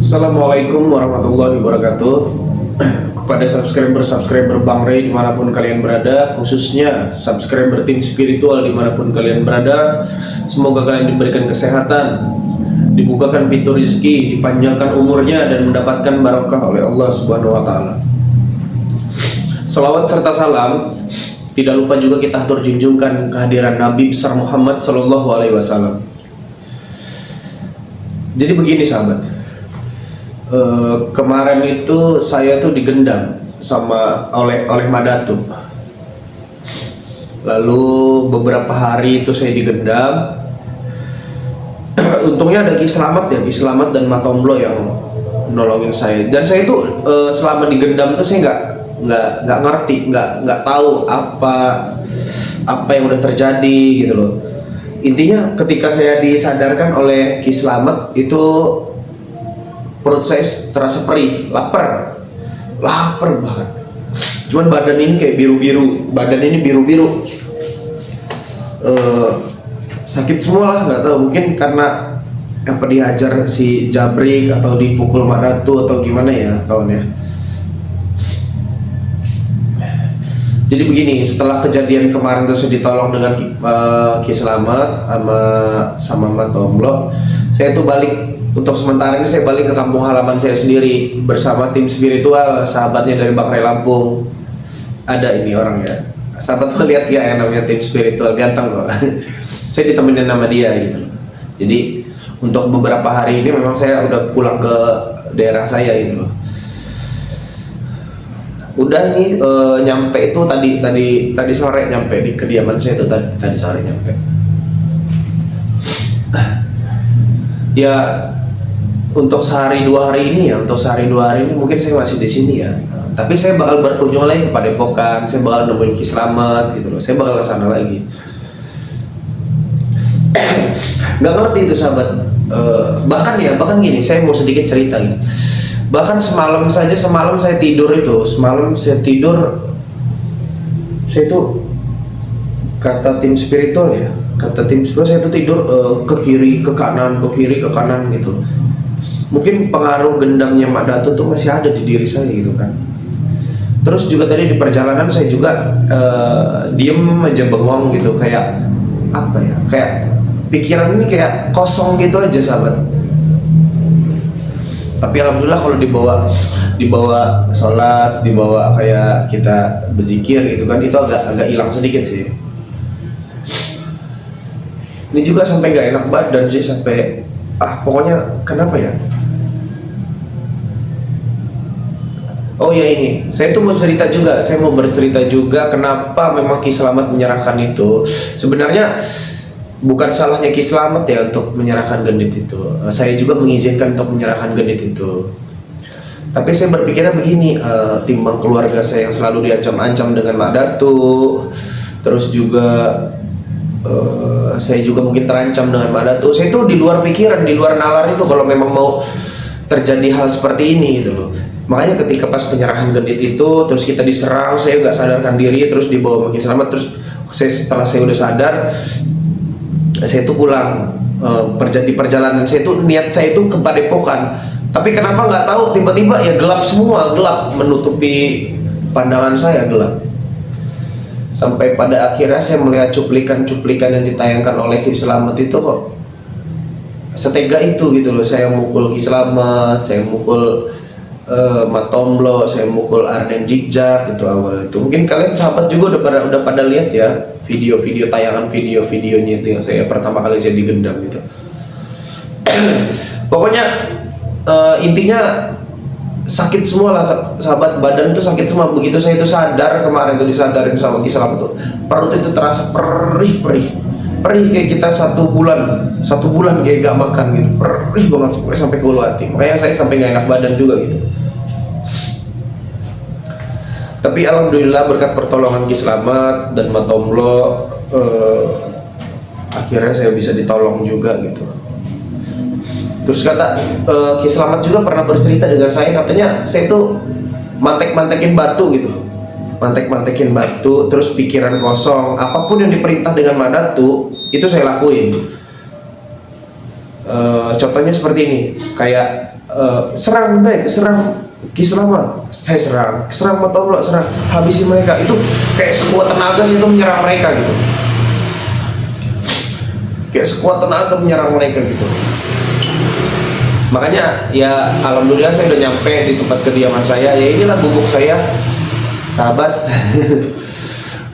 Assalamualaikum warahmatullahi wabarakatuh. Kepada subscriber Bang Ray dimanapun kalian berada, khususnya subscriber tim spiritual dimanapun kalian berada, semoga kalian diberikan kesehatan, dibukakan pintu rezeki, dipanjangkan umurnya, dan mendapatkan barokah oleh Allah Subhanahu wa Ta'ala. Salawat serta salam tidak lupa juga kita atur junjungkan kehadiran Nabi besar Muhammad Sallallahu Alaihi Wasallam. Jadi begini sahabat, kemarin itu saya tuh digendam oleh Madatu. Lalu beberapa hari itu saya digendam. Untungnya ada Ki Slamet dan Matomblo yang nolongin saya. Dan saya itu selama digendam itu saya nggak ngerti, nggak tahu apa yang udah terjadi gitu loh. Intinya ketika saya disadarkan oleh Ki Slamet itu perut saya terasa perih, lapar banget. Cuman badan ini kayak biru-biru, sakit semua lah, nggak tahu, mungkin karena apa dihajar si Jabrik atau dipukul Madatu atau gimana ya kawan ya. Jadi begini, setelah kejadian kemarin itu saya ditolong dengan Ki Slamet sama Matomblo, saya tuh balik. Untuk sementara ini saya balik ke kampung halaman saya sendiri bersama tim spiritual, sahabatnya dari Bang Ray Lampung. Ada ini orang ya, sahabat melihat ya yang namanya tim spiritual, ganteng kok. Saya ditemenin nama dia gitu. Jadi untuk beberapa hari ini memang saya udah pulang ke daerah saya gitu loh. Udah nih nyampe itu tadi sore, nyampe di kediaman saya itu tadi sore nyampe. Ya untuk sehari dua hari ini mungkin saya masih di sini ya. Tapi saya bakal berkunjung lagi ke Padepokan, saya bakal nemuin Ki Slamet gitu loh. Saya bakal ke sana lagi. Nggak ngerti itu sahabat. Bahkan gini, saya mau sedikit cerita gini. Bahkan semalam saya tidur saya itu kata tim spiritual saya tuh tidur ke kiri ke kanan gitu. Mungkin pengaruh gendamnya Madatu tuh masih ada di diri saya gitu kan. Terus juga tadi di perjalanan saya juga diem aja bengong gitu, kayak apa ya, kayak pikiran ini kayak kosong gitu aja sahabat. Tapi alhamdulillah kalau dibawa sholat, dibawa kayak kita berzikir gitu kan, itu agak hilang sedikit sih. Ini juga sampai nggak enak badan sih, sampai pokoknya kenapa ya? Oh ya, ini saya tuh mau bercerita juga kenapa memang Ki Slamet menyerahkan itu. Sebenarnya bukan salahnya Ki Slamet ya untuk menyerahkan genit itu. Saya juga mengizinkan untuk menyerahkan genit itu. Tapi saya berpikirnya begini, timbang keluarga saya yang selalu diancam-ancam dengan Madatu, terus juga saya juga mungkin terancam dengan Madatu. Saya itu di luar pikiran, di luar nalar itu kalau memang mau terjadi hal seperti ini gitu loh. Makanya ketika pas penyerahan genit itu, terus kita diserang, saya nggak sadarkan diri, terus dibawa Ki Slamet. Terus setelah saya udah sadar, saya tuh pulang. Di perjalanan saya tuh niat saya itu ke Padepokan, tapi kenapa nggak tahu tiba-tiba ya gelap menutupi pandangan saya, gelap. Sampai pada akhirnya saya melihat cuplikan yang ditayangkan oleh Ki Slamet itu kok setega itu gitu loh. Saya mukul Ki Slamet, saya mukul Matomblo, saya mukul Arden Jikjak itu awal itu. Mungkin kalian sahabat juga udah pada lihat ya tayangan videonya itu yang saya pertama kali saya digendam gitu. Pokoknya intinya sakit semua lah sahabat, badan itu sakit semua. Begitu saya itu sadar, kemarin itu disadarin sama Ki Slamet tuh, perut itu terasa perih kayak kita satu bulan kayak gak makan gitu, perih banget sampai ke ulu hati. Makanya saya sampai gak enak badan juga gitu. Tapi alhamdulillah berkat pertolongan Ki Slamet dan Matomblo, akhirnya saya bisa ditolong juga gitu. Terus kata Ki Slamet juga pernah bercerita dengan saya, katanya saya tuh mantek-mantekin batu gitu, terus pikiran kosong, apapun yang diperintah dengan Madatu itu saya lakuin. Contohnya seperti ini, kayak serang baik, serang Kislama, saya serang Matoblo, serang, habisi mereka. Itu kayak sekuat tenaga sih itu menyerang mereka gitu, kayak sekuat tenaga menyerang mereka gitu. Makanya ya alhamdulillah saya udah nyampe di tempat kediaman saya. Ya inilah gubuk saya, sahabat.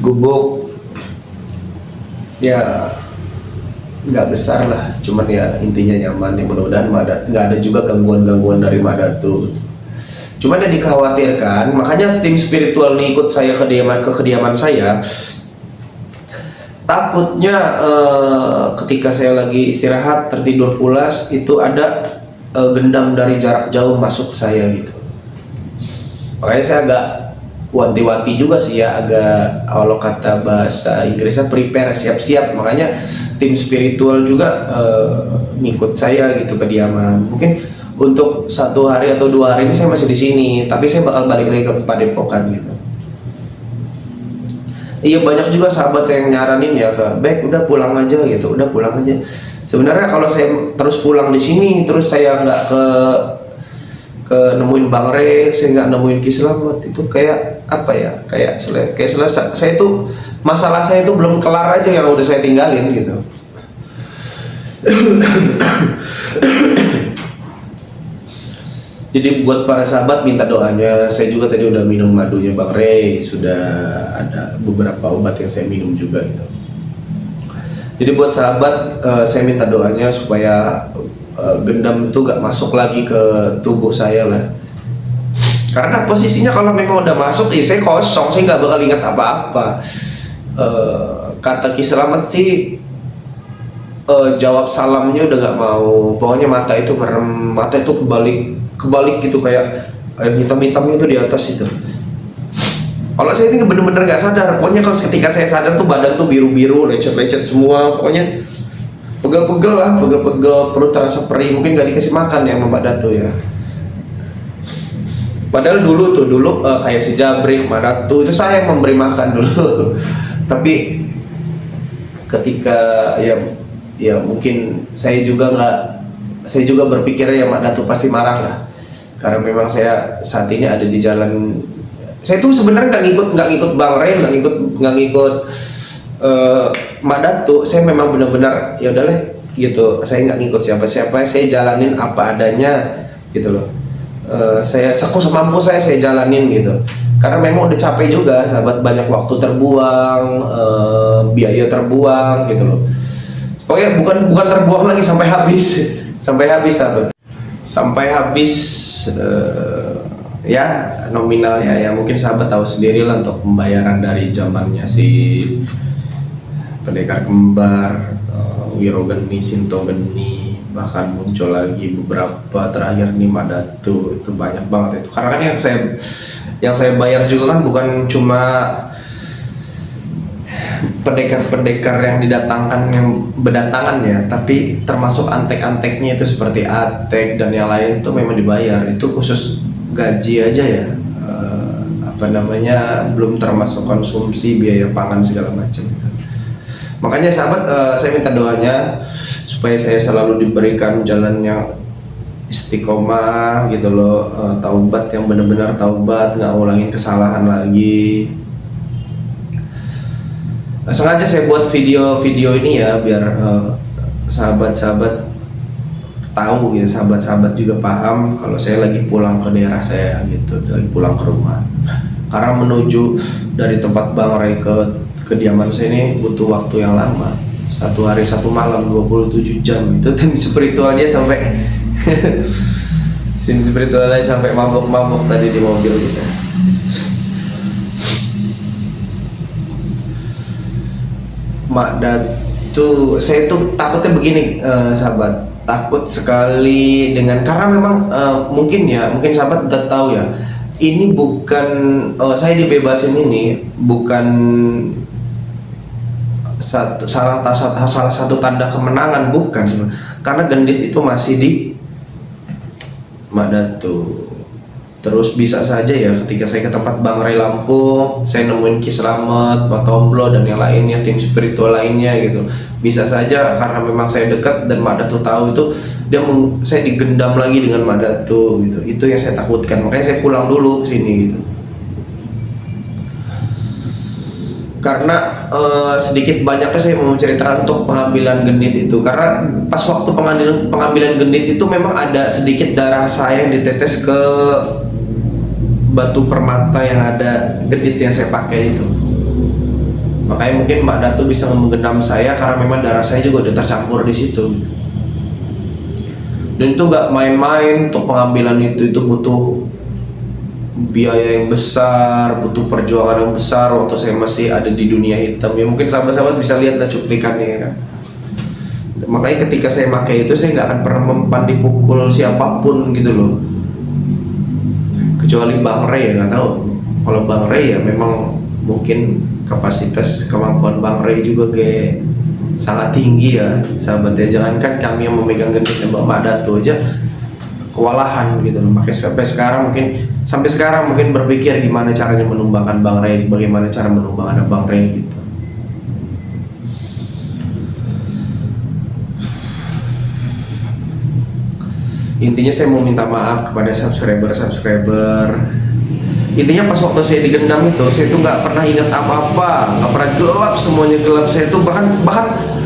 Gubuk ya nggak besar lah, cuman ya intinya nyaman. Ya mudah-mudahan nggak ada juga gangguan-gangguan dari Madatu. Cuman yang dikhawatirkan, makanya tim spiritual ini ikut saya ke kediaman saya. Takutnya ketika saya lagi istirahat tertidur pulas itu ada gendam dari jarak jauh masuk ke saya gitu. Makanya saya agak wanti-wanti juga sih ya, agak, kalau kata bahasa Inggrisnya prepare, siap-siap. Makanya tim spiritual juga ngikut saya gitu ke kediaman. Mungkin untuk 1 hari atau 2 hari ini saya masih di sini, tapi saya bakal balik lagi ke Padepokan gitu. Iya, banyak juga sahabat yang nyaranin ya, baik udah pulang aja gitu, udah pulang aja. Sebenarnya kalau saya terus pulang di sini, terus saya nggak ke nemuin Bang Rey, saya nggak nemuin Kislamet, itu kayak apa ya, kayak selesai. Saya itu masalah saya itu belum kelar aja yang udah saya tinggalin gitu. Jadi buat para sahabat minta doanya. Saya juga tadi udah minum madunya Bang Rey, sudah ada beberapa obat yang saya minum juga gitu. Jadi buat sahabat, saya minta doanya supaya gendam itu gak masuk lagi ke tubuh saya lah. Karena posisinya kalau memang udah masuk, saya kosong, saya nggak bakal ingat apa-apa. Kata Ki Slamet sih, jawab salamnya udah nggak mau. Pokoknya mata itu merem, mata itu kebalik gitu, kayak hitam-hitamnya itu di atas itu. Kalau saya ini bener-bener nggak sadar. Pokoknya kalau ketika saya sadar tuh badan tuh biru-biru, lecet-lecet semua. Pokoknya pegel-pegel lah, pegel-pegel, perut terasa perih. Mungkin nggak dikasih makan ya sama Mbak Datu ya. Padahal dulu kayak si Jabrik, Mbak Datu itu saya yang memberi makan dulu. Tapi ketika ya mungkin saya juga berpikir ya Mbak Datu pasti marah lah. Karena memang saya saat ini ada di jalan. Saya tuh sebenarnya nggak ngikut Bang Rey, nggak ngikut Mbak Datu. Saya memang benar-benar ya udahlah gitu. Saya nggak ngikut siapa-siapa. Saya jalanin apa adanya gitu loh. Saya semampu saya jalanin gitu. Karena memang udah capek juga, sahabat, banyak waktu terbuang, biaya terbuang gitu loh. Pokoknya bukan terbuang lagi, sampai habis, sahabat. Sampai habis ya nominalnya ya mungkin sahabat tahu sendiri lah, untuk pembayaran dari zamannya si Pendekar Kembar, Wirogeni, Sinto Geni, bahkan muncul lagi beberapa terakhir nih Mbak Datu, itu banyak banget itu. Karena kan yang saya bayar juga kan bukan cuma pendekar-pendekar yang berdatangan ya, tapi termasuk antek-anteknya itu seperti Atek dan yang lain itu memang dibayar. Itu khusus gaji aja ya, belum termasuk konsumsi, biaya pangan segala macam. Makanya sahabat, saya minta doanya supaya saya selalu diberikan jalan yang istiqomah gitu loh, taubat yang benar-benar taubat, nggak ngulangin kesalahan lagi. Sengaja saya buat video ini ya biar sahabat-sahabat tahu gitu, sahabat-sahabat juga paham kalau saya lagi pulang ke daerah saya gitu, lagi pulang ke rumah. Karena menuju dari tempat Bang Rey ke kediaman saya ini butuh waktu yang lama, 1 hari 1 malam 27 jam itu. Tim spiritualnya sampai sampai mabuk-mabuk tadi di mobil kita. Mak Datu, saya tuh takutnya begini, sahabat, takut sekali dengan, karena memang mungkin sahabat udah tahu ya, ini bukan saya dibebasin ini bukan salah satu tanda kemenangan, bukan. Karena gendit itu masih di Mak Datu. Terus bisa saja ya ketika saya ke tempat Bang Ray Lampung, saya nemuin Ki Slamet, Mak Tomblo dan yang lainnya, tim spiritual lainnya gitu. Bisa saja karena memang saya dekat dan Mak Datu tahu itu, saya digendam lagi dengan Mak Datu gitu. Itu yang saya takutkan, makanya saya pulang dulu ke sini gitu. Karena sedikit banyaknya saya mau cerita untuk pengambilan genit itu, karena pas waktu pengambilan genit itu memang ada sedikit darah saya yang ditetes ke batu permata yang ada genit yang saya pakai itu. Makanya mungkin Mbak Datu bisa menggenam saya karena memang darah saya juga udah tercampur di situ. Dan itu nggak main-main, untuk pengambilan itu butuh biaya yang besar, butuh perjuangan yang besar waktu saya masih ada di dunia hitam. Ya mungkin sahabat-sahabat bisa lihat lah cuplikannya ya kan. Makanya ketika saya pakai itu saya nggak akan pernah mempan dipukul siapapun gitu loh, kecuali Bang Ray ya, nggak tahu. Kalau Bang Ray ya memang mungkin kapasitas kemampuan Bang Ray juga kayak sangat tinggi ya sahabat ya. Jangankan kami yang memegang genitnya Mbak Datu aja kewalahan gitu loh. Makanya sampai sekarang mungkin berpikir gimana caranya menumbangkan Bang Ray, bagaimana cara menumbangkan Bang Ray gitu. Intinya saya mau minta maaf kepada subscriber. Intinya pas waktu saya digendam itu, saya tuh nggak pernah ingat apa-apa, nggak pernah, gelap, semuanya gelap. Saya tuh bahkan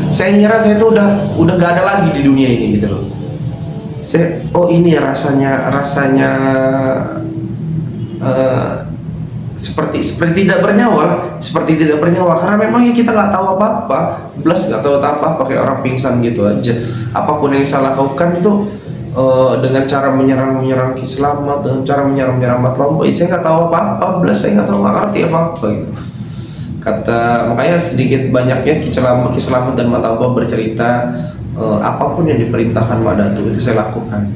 saya ngira saya tuh udah nggak ada lagi di dunia ini gitu loh. Ini ya rasanya seperti tidak bernyawa karena memang ya kita nggak tahu apa-apa, nggak tahu apa-apa, pakai orang pingsan gitu aja. Apapun yang saya lakukan itu dengan cara menyerang Ki Slamet, dengan cara menyerang Mak Tomblo, saya nggak tahu apa-apa, saya nggak ngerti apa-apa gitu. Makanya sedikit banyaknya Ki Slamet dan Mak Tomblo bercerita, apapun yang diperintahkan Mak Datu itu saya lakukan.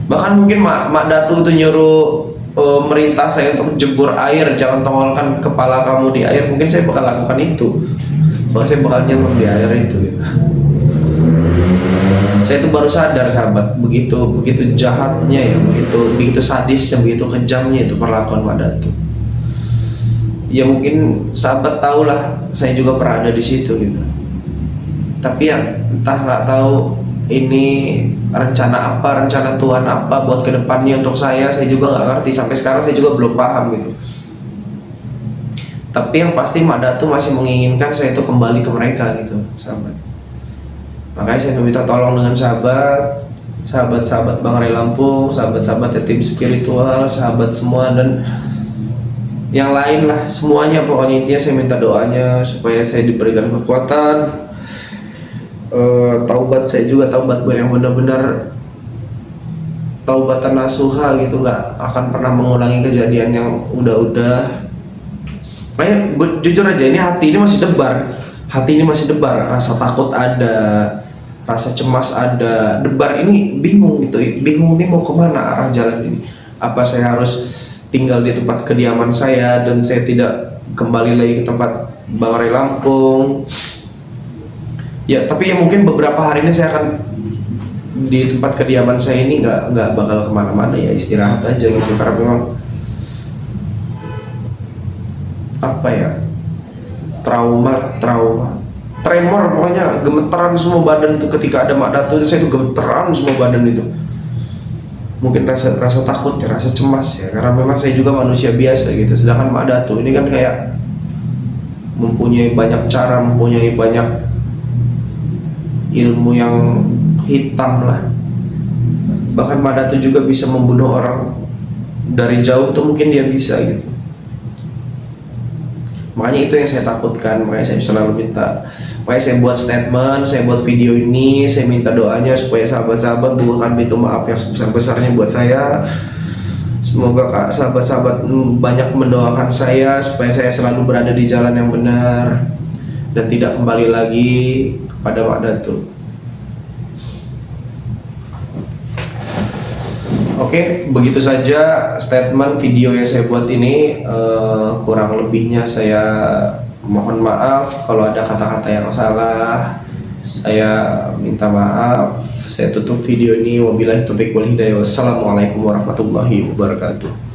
Bahkan mungkin Mak Datu itu nyuruh merintah saya untuk jebur air, jangan tongolkan kepala kamu di air, mungkin saya bakal lakukan itu. Saya bakal nyelam di air itu gitu. Saya itu baru sadar sahabat, begitu jahatnya ya, begitu sadisnya, begitu kejamnya itu perlakuan Mak Datu. Ya mungkin sahabat tahulah, saya juga pernah ada di situ gitu. Tapi ya entah, nggak tahu ini rencana Tuhan apa buat kedepannya untuk saya juga nggak ngerti. Sampai sekarang saya juga belum paham gitu. Tapi yang pasti Mak Datu masih menginginkan saya itu kembali ke mereka gitu sahabat. Makanya saya meminta tolong dengan sahabat Bang Ray Lampung, sahabat tim spiritual, sahabat semua dan yang lain lah, semuanya pokoknya. Intinya saya minta doanya supaya saya diberikan kekuatan, taubat yang benar-benar taubatan nasuha gitu, nggak akan pernah mengulangi kejadian yang udah. Makanya jujur aja, ini hati ini masih debar, rasa takut ada, rasa cemas ada, debar ini, bingung ini mau kemana arah jalan ini. Apa saya harus tinggal di tempat kediaman saya dan saya tidak kembali lagi ke tempat Bang Ray Lampung ya? Tapi ya mungkin beberapa hari ini saya akan di tempat kediaman saya ini, nggak bakal kemana-mana ya, istirahat aja gitu, karena memang apa ya, trauma, tremor, pokoknya gemeteran semua badan itu ketika ada Mak Datu itu. Saya itu gemeteran semua badan itu, mungkin rasa takut ya, rasa cemas ya, karena memang saya juga manusia biasa gitu. Sedangkan Mak Datu ini kan kayak mempunyai banyak cara, mempunyai banyak ilmu yang hitam lah. Bahkan Mak Datu juga bisa membunuh orang dari jauh tuh, mungkin dia bisa gitu. Makanya itu yang saya takutkan, makanya saya selalu minta, makanya saya buat statement, saya buat video ini, saya minta doanya supaya sahabat-sahabat bukakan pintu maaf yang sebesar-besarnya buat saya. Semoga sahabat-sahabat banyak mendoakan saya supaya saya selalu berada di jalan yang benar dan tidak kembali lagi kepada Mak Datu. Oke, begitu saja statement video yang saya buat ini. Kurang lebihnya saya mohon maaf kalau ada kata-kata yang salah. Saya minta maaf, saya tutup video ini. Wabillahi taufiq wal hidayah. Wassalamualaikum warahmatullahi wabarakatuh.